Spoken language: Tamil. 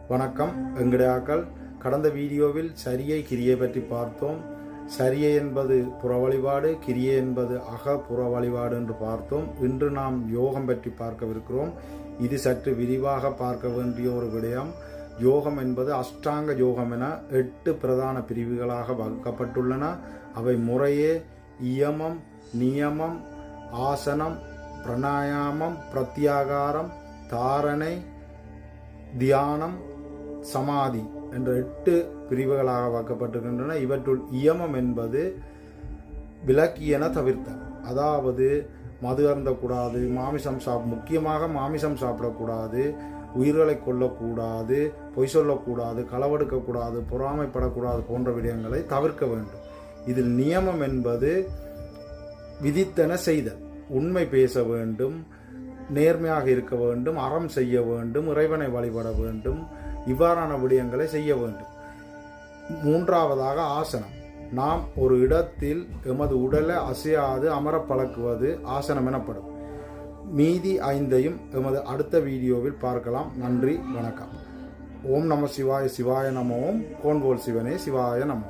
வணக்கம். எங்கடையாக்கள் கடந்த வீடியோவில் சரியை கிரியை பற்றி பார்த்தோம். சரியை என்பது புற வழிபாடு, கிரியை என்பது புற வழிபாடு என்று பார்த்தோம். இன்று நாம் யோகம் பற்றி பார்க்கவிருக்கிறோம். இது சற்று விரிவாக பார்க்க வேண்டிய ஒரு விடயம். யோகம் என்பது அஷ்டாங்க யோகம் என 8 பிரதான பிரிவுகளாக வகுக்கப்பட்டுள்ளன. அவை முறையே இயமம், நியமம், ஆசனம், பிராணாயாமம், பிரத்யாகாரம், தாரணை, தியானம், சமாதி என்ற 8 பிரிவுகளாக வகுக்கப்பட்டிருக்கின்றன. இவற்றுள் இயமம் என்பது விலக்கியன தவிர்த்தல், அதாவது மது அருந்தக்கூடாது, முக்கியமாக மாமிசம் சாப்பிடக்கூடாது, உயிர்களை கொல்லக்கூடாது, பொய் சொல்லக்கூடாது, களவெடுக்கக்கூடாது, பொறாமைப்படக்கூடாது போன்ற விடயங்களை தவிர்க்க வேண்டும். இதில் நியமம் என்பது விதித்தன செய்தல், உண்மை பேச வேண்டும், நேர்மையாக இருக்க வேண்டும், அறம் செய்ய வேண்டும், இறைவனை வழிபட வேண்டும், இவ்வாறான விடயங்களை செய்ய வேண்டும். மூன்றாவதாக ஆசனம். நாம் ஒரு இடத்தில் எமது உடலை அசையாது அமர பழக்குவது ஆசனம் எனப்படும். மீதி 5ஐயும் எமது அடுத்த வீடியோவில் பார்க்கலாம். நன்றி, வணக்கம். ஓம் நம சிவாய. சிவாய நம. ஓம் கோன்வோல் சிவனே சிவாய நம.